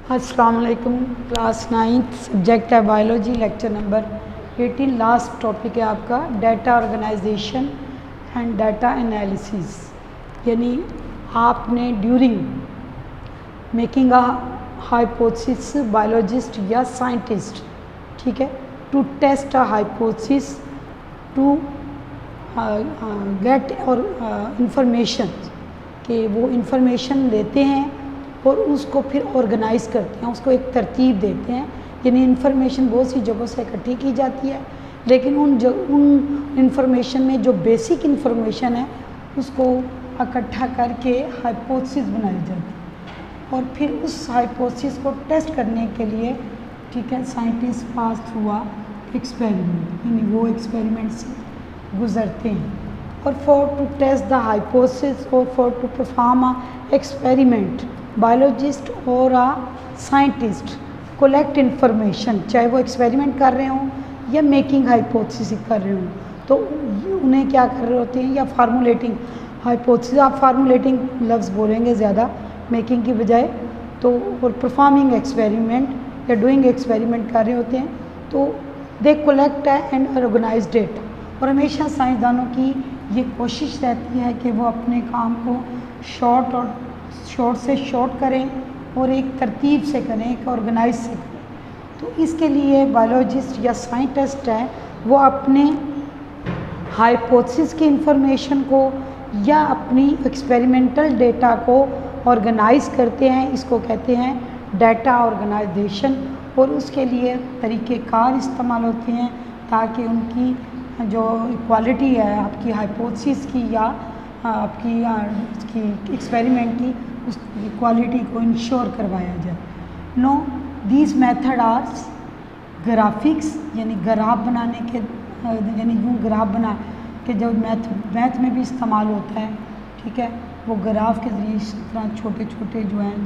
अस्सलाम वालेकुम। Class 9th subject है biology, lecture number 18। Last topic है आपका data organization and data analysis. यानी आपने during making a hypothesis biologist या साइंटिस्ट, ठीक है, to test a hypothesis to get और इंफॉर्मेशन कि वो इंफॉर्मेशन लेते हैं और उसको फिर ऑर्गेनाइज़ करते हैं, उसको एक तरतीब देते हैं। यानी इन्फॉर्मेशन बहुत सी जगहों से इकट्ठी की जाती है, लेकिन उन इन्फॉर्मेशन में जो बेसिक इन्फॉर्मेशन है उसको इकट्ठा करके हाइपोथेसिस बनाई जाती है और फिर उस हाइपोथेसिस को टेस्ट करने के लिए, ठीक है, scientist pass through a experiment, यानी वो एक्सपेरिमेंट से गुजरते हैं। और for to test the hypothesis और for to perform a experiment, biologist और अ साइंटिस्ट कलेक्ट इन्फॉर्मेशन, चाहे वो एक्सपेरिमेंट कर रहे हों या मेकिंग हाइपोथेसिस कर रहे हों, तो उन्हें क्या कर रहे होते हैं, या फार्मूलेटिंग हाइपोथेसिस, आप फार्मूलेटिंग लफ्ज़ बोलेंगे ज़्यादा मेकिंग की बजाय, तो और परफॉर्मिंग एक्सपेरिमेंट या डूइंग एक्सपेरिमेंट कर रहे होते हैं, तो they collect and organize data. और हमेशा साइंसदानों की ये कोशिश रहती है कि वो अपने काम को शॉर्ट से शॉर्ट करें और एक तरतीब से करें, एक ऑर्गेनाइज से करें। तो इसके लिए बायोलॉजिस्ट या साइंटिस्ट है वो अपने हाइपोथेसिस की इंफॉर्मेशन को या अपनी एक्सपेरिमेंटल डेटा को ऑर्गेनाइज करते हैं। इसको कहते हैं डाटा ऑर्गेनाइजेशन। और उसके लिए तरीक़ेकार इस्तेमाल होते हैं ताकि उनकी जो क्वालिटी है आपकी हाइपोथेसिस की या आपकी इसकी एक्सपेरिमेंट की, उस क्वालिटी को इंश्योर करवाया जाए। No these method are graphics, यानी ग्राफ बनाने के, यानी यूँ ग्राफ बना के जो मैथ में भी इस्तेमाल होता है, ठीक है, वो ग्राफ के ज़रिए इस तरह छोटे छोटे जो हैं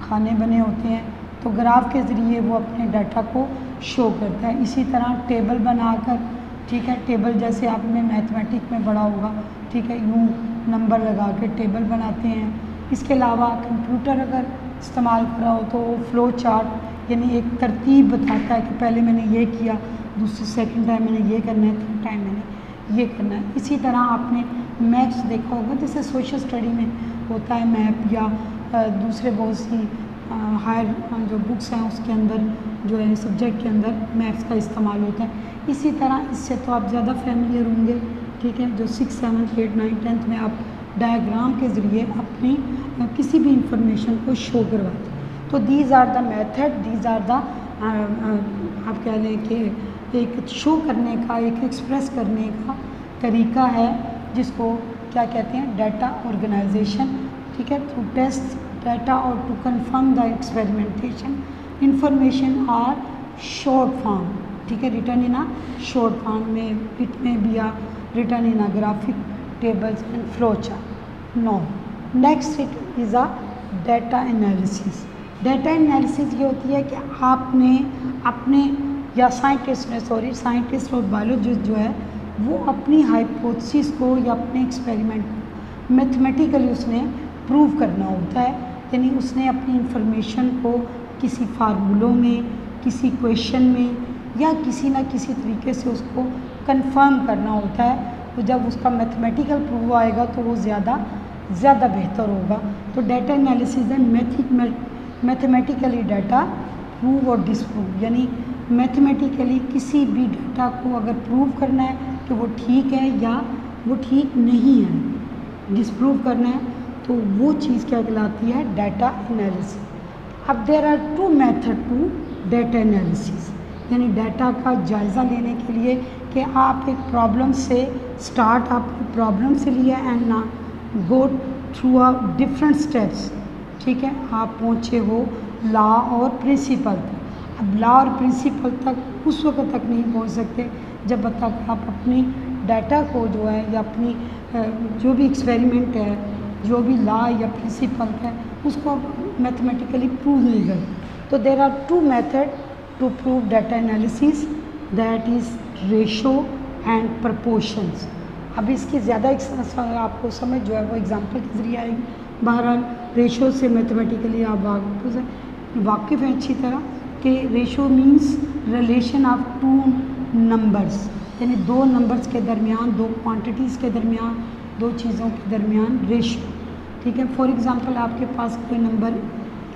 खाने बने होते हैं, तो ग्राफ के ज़रिए वो अपने डाटा को शो करता है। इसी तरह टेबल बनाकर, ठीक है, टेबल जैसे आपने मैथमेटिक में पढ़ा होगा, ठीक है, यूँ नंबर लगा के टेबल बनाते हैं। इसके अलावा कंप्यूटर अगर इस्तेमाल करा हो तो फ्लो चार्ट, यानी एक तरतीब बताता है कि पहले मैंने ये किया, दूसरे सेकंड टाइम मैंने ये करना है, थर्ड टाइम मैंने ये करना है। इसी तरह आपने मैप्स देखा होगा, जैसे सोशल स्टडी में होता है मैप, या दूसरे बहुत सी हायर जो बुक्स हैं उसके अंदर जो है सब्जेक्ट के अंदर मैप्स का इस्तेमाल होता है। इसी तरह इससे तो आप ज़्यादा फैमिलियर होंगे, ठीक है, जो 6, 7, 8, 9, 10 में आप डायग्राम के ज़रिए अपनी किसी भी इंफॉर्मेशन को शो करवाते हैं। तो these are the method, these are the आप कह लें कि एक शो करने का, एक एक्सप्रेस करने का तरीका है जिसको क्या कहते हैं, डाटा ऑर्गेनाइजेशन, ठीक है। टू टेस्ट डाटा और to confirm the experimentation information are short form, ठीक है, return in a short form में, इट में be are return in a graphic tables and flow chart. No next it is a data analysis. Data analysis ये होती है कि आपने अपने या साइंटिस्ट और बायोलॉजिस्ट जो है वो अपनी हाइपोथेसिस को या अपने एक्सपेरिमेंट को मैथमेटिकली उसने प्रूव करना होता है। यानी उसने अपनी इंफॉर्मेशन को किसी फार्मूलों में, किसी क्वेश्चन में या किसी ना किसी तरीके से उसको कंफर्म करना होता है। तो जब उसका मैथमेटिकल प्रूव आएगा तो वो ज़्यादा बेहतर होगा। तो डाटा एनालिसिस है मैथमेटिकली डाटा प्रूव और डिसप्रूव, यानी मैथमेटिकली किसी भी डाटा को अगर प्रूव करना है कि वो ठीक है या वो ठीक नहीं है, डिसप्रूव करना है, तो वो चीज़ क्या कहलाती है, डाटा एनालिसिस। अब there are 2 method to data analysis, यानी डाटा का जायज़ा लेने के लिए कि आप एक प्रॉब्लम से स्टार्ट, आपने प्रॉब्लम से लिया एंड ना go through a different steps, ठीक है, आप पहुँचे हो लॉ और प्रिंसिपल तक। अब लॉ और प्रिंसिपल तक उस वक्त तक नहीं पहुँच सकते जब तक आप अपनी डाटा को जो है या अपनी जो भी एक्सपेरिमेंट है, जो भी लॉ या प्रिंसिपल है, उसको मैथमेटिकली प्रूव नहीं करते। तो there are 2 method to prove data analysis, that is ratio and proportions. अब इसकी ज़्यादा आपको समझ जो है वो एग्जांपल के ज़रिए आएगी। बहरहाल रेशो से मैथमेटिकली आप वाकिफ़ हैं अच्छी तरह कि ratio means relation of two numbers, यानी दो नंबर्स के दरमियान, दो क्वांटिटीज़ के दरमियान, दो चीज़ों के दरमियान रेशो। ठीक है, फॉर एग्ज़ाम्पल आपके पास कोई नंबर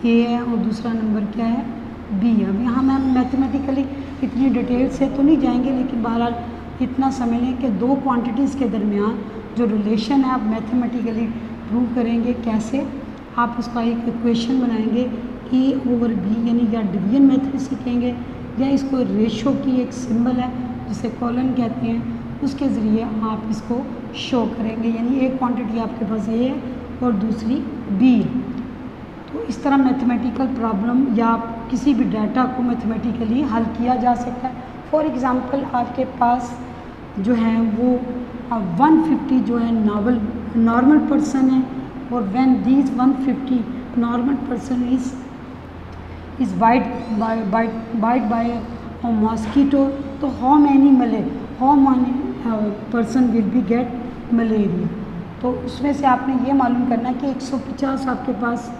ए है और दूसरा नंबर क्या है, बी है। अब यहाँ मैम मैथमेटिकली इतनी डिटेल से तो नहीं जाएंगे, लेकिन बहरहाल इतना समझ लें कि दो क्वांटिटीज़ के दरमियान जो रिलेशन है आप मैथमेटिकली प्रूव करेंगे। कैसे? आप उसका एक इक्वेशन बनाएंगे ए ओवर बी, यानी या डिवीजन मेथड सीखेंगे या इसको रेशो की एक सिंबल है जिसे कॉलन कहते हैं, उसके ज़रिए आप इसको शो करेंगे। यानी एक क्वांटिटी आपके पास ए है और दूसरी बी है। तो इस तरह मैथमेटिकल प्रॉब्लम या किसी भी डाटा को मैथमेटिकली हल किया जा सकता है। फॉर एग्ज़ाम्पल आपके पास जो है वो 150 जो है नॉर्मल पर्सन है, और when these 150 normal person is bite by a mosquito, तो how many person will be get malaria. तो उसमें से आपने ये मालूम करना कि 150 आपके पास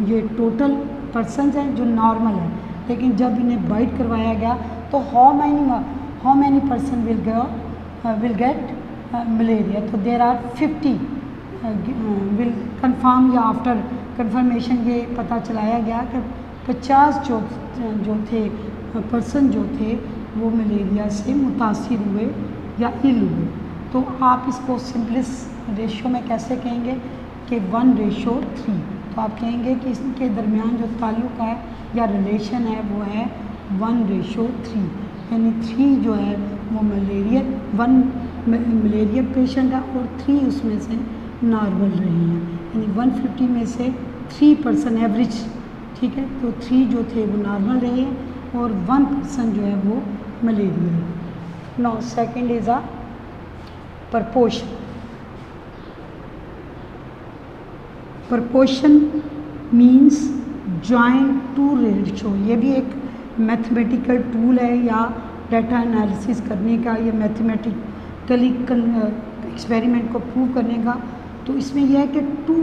ये टोटल पर्सनस हैं जो नॉर्मल है, लेकिन जब इन्हें बाइट करवाया गया तो how many person will get malaria. तो देर आर 50 विल कंफर्म, या आफ्टर कंफर्मेशन ये पता चलाया गया कि 50 जो थे पर्सन जो थे वो मलेरिया से मुतासिर हुए या इल हुए। तो आप इसको सिंपलेस्ट रेशियो में कैसे कहेंगे कि 1:3। तो आप कहेंगे कि इसके दरमियान जो ताल्लुक़ है या रिलेशन है वो है 1:3, यानी 3 जो है वो मलेरिया पेशेंट है और 3 उसमें से नॉर्मल रहे हैं, यानी 150 में से 3 पर्सन एवरेज। ठीक है, तो 3 जो थे वो नॉर्मल रहे और 1 पर्सन जो है वो मलेरिया है। Now second is a proportion. Proportion means join to ratio. ये भी एक मैथमेटिकल टूल है या डाटा एनालिसिस करने का या मैथमेटिकली एक्सपेरिमेंट को प्रूव करने का। तो इसमें यह है कि 2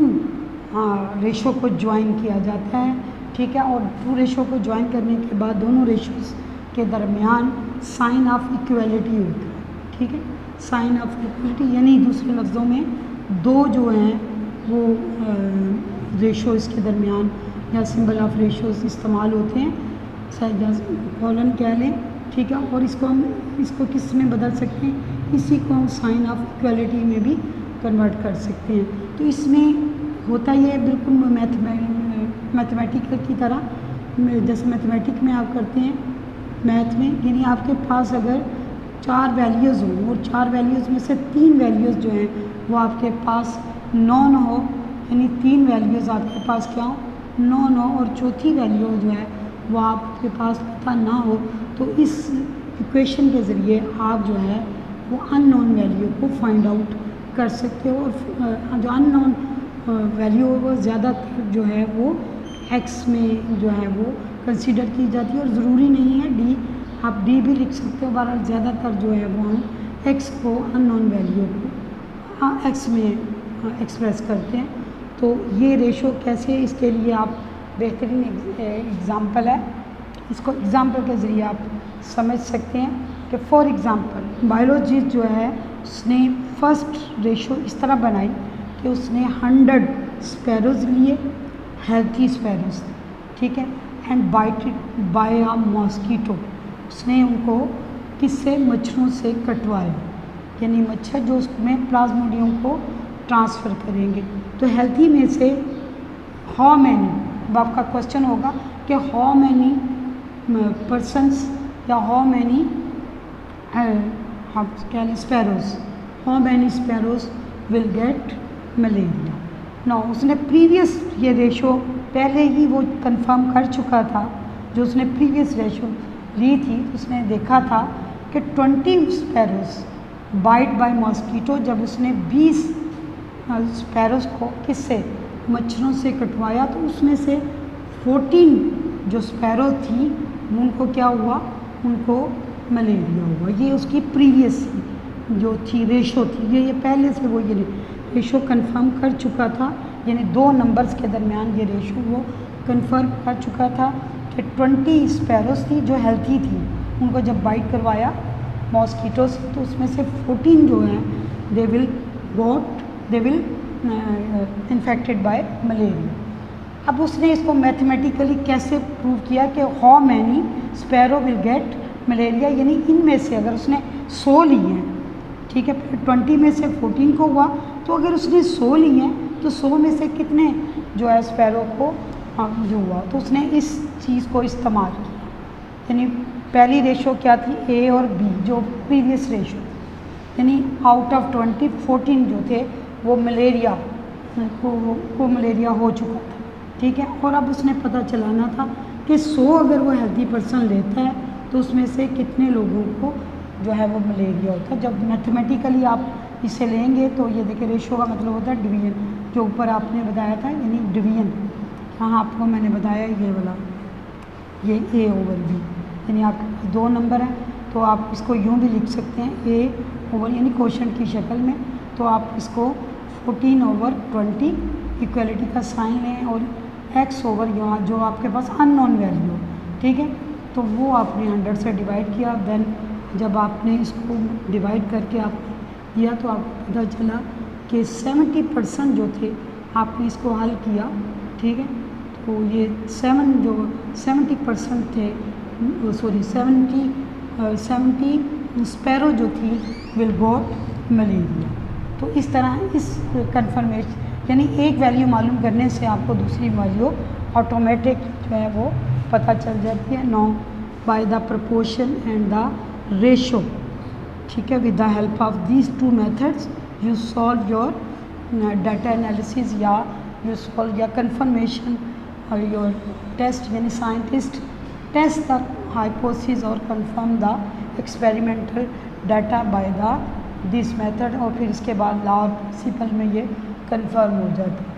रेशो को ज्वाइन किया जाता है। ठीक है, और 2 रेशो को ज्वाइन करने के बाद दोनों रेशोज़ के दरमियान साइन ऑफ इक्वलिटी होता है। ठीक है, साइन ऑफ इक्वलिटी यानी दूसरे लफ्ज़ों में 2 जो हैं वो रेशोज़ के दरमियान या सिंबल ऑफ रेशोज़ इस्तेमाल होते हैं, कॉलन कह लें। ठीक है, और इसको किस में बदल सकते हैं, इसी को हम साइन ऑफ इक्वलिटी में भी कन्वर्ट कर सकते हैं। तो इसमें होता ये बिल्कुल मैथमेटिकल की तरह, जैसे मैथमेटिक में आप करते हैं मैथ में, यानी आपके पास अगर 4 वैल्यूज़ हों और 4 वैल्यूज़ में से 3 वैल्यूज़ जो हैं वो आपके पास नॉन हो, यानी 3 वैल्यूज़ आपके पास क्या हो, नॉन हो, और चौथी वैल्यू जो है वो आपके पास पता ना हो, तो इस इक्वेशन के ज़रिए आप जो है वो अननोन वैल्यू को फाइंड आउट कर सकते हो। और जो अननोन वैल्यू वो ज़्यादातर जो है वो एक्स में जो है वो कंसीडर की जाती है, और ज़रूरी नहीं है डी, आप डी भी लिख सकते हो। बहरहाल ज़्यादातर जो है वो हम एक्स को, अननोन वैल्यू को एक्स में एक्सप्रेस करते हैं। तो ये रेशो कैसे है, इसके लिए आप बेहतरीन एग्ज़ाम्पल है, इसको एग्ज़ाम्पल के ज़रिए आप समझ सकते हैं कि फॉर एग्ज़ाम्पल बायोलॉजी जो है उसने फर्स्ट रेशो इस तरह बनाई कि उसने 100 स्पैरोज़ लिए, हेल्थी स्पैरोज़। ठीक है, and bitted by a mosquito, उसने उनको किससे, मच्छरों से कटवाया, यानी मच्छर जो उसमें प्लाज्मोडियम को ट्रांसफ़र करेंगे। तो हेल्थी में से हाउ मैनी, अब आपका क्वेश्चन होगा कि हाउ मैनी पर्सनस या how many sparrows, how many sparrows will get malaria. ना उसने प्रीवियस ये रेशो पहले ही वो कंफर्म कर चुका था, जो उसने प्रीवियस रेशो ली थी उसने देखा था कि 20 स्पैरोज़ बाइट बाय मॉस्किटो, जब उसने 20 स्पैरोज़ को किससे, मच्छरों से कटवाया, तो उसमें से 14 जो स्पैरो थी उनको क्या हुआ, उनको मलेरिया हुआ। ये उसकी प्रीवियस जो थी रेशो थी, ये पहले से वो ये रेशो कंफर्म कर चुका था, यानी 2 नंबर्स के दरमियान ये रेशो वो कंफर्म कर चुका था कि 20 स्पैरोस थी जो हेल्थी थी, उनको जब बाइट करवाया मॉस्कीटो से तो उसमें से 14 जो हैं they will infected by malaria. अब उसने इसको मैथमेटिकली कैसे प्रूव किया कि how many sparrow will get malaria, यानी इनमें से अगर उसने 100 लिए हैं, ठीक है, 20 में से 14 को हुआ, तो अगर उसने 100 लिए हैं तो 100 में से कितने जो है स्पैरो को जो हुआ, तो उसने इस चीज़ को इस्तेमाल किया। यानी पहली रेशो क्या थी, ए और बी, जो प्रीवियस रेशो, यानी आउट ऑफ 20 14 जो थे वो मलेरिया को मलेरिया हो चुका था, ठीक है। और अब उसने पता चलाना था कि 100 अगर वो हेल्दी पर्सन लेता है तो उसमें से कितने लोगों को जो है वो मलेरिया होता है। जब मैथमेटिकली आप इसे लेंगे तो ये देखिए रेशो का मतलब होता है डिवीजन, जो ऊपर आपने बताया था, यानी डिवीजन, हाँ आपको मैंने बताया ये वाला, ये ए ओवर बी, यानी आपके पास 2 नंबर हैं तो आप इसको यूँ भी लिख सकते हैं ए ओवर, यानी क्वेश्चन की शक्ल में, तो आप इसको 14/20 इक्वलिटी का साइन लें और x ओवर यहाँ जो आपके पास अननोन वैल्यू हो, ठीक है, तो वो आपने 100 से डिवाइड किया। देन जब आपने इसको डिवाइड करके आपने दिया तो आपको पता चला कि 70% जो थे आपने इसको हल किया, ठीक है, तो ये 70% थे, सॉरी 70 स्पैरो जो थी विल गॉट मलेरिया। तो इस तरह इस कन्फर्मेशन, यानी एक वैल्यू मालूम करने से आपको दूसरी वैल्यू ऑटोमेटिक जो है वो पता चल जाती है। No by the proportion and the ratio, ठीक है, with the help of these 2 methods you solve your data analysis या यू सॉल्व या कन्फर्मेशन और योर टेस्ट, यानी साइंटिस्ट टेस्ट द हाइपोथेसिस और confirm the experimental data by the this method, और फिर इसके बाद लॉ और प्रिंसिपल में ये कंफर्म हो जाता है।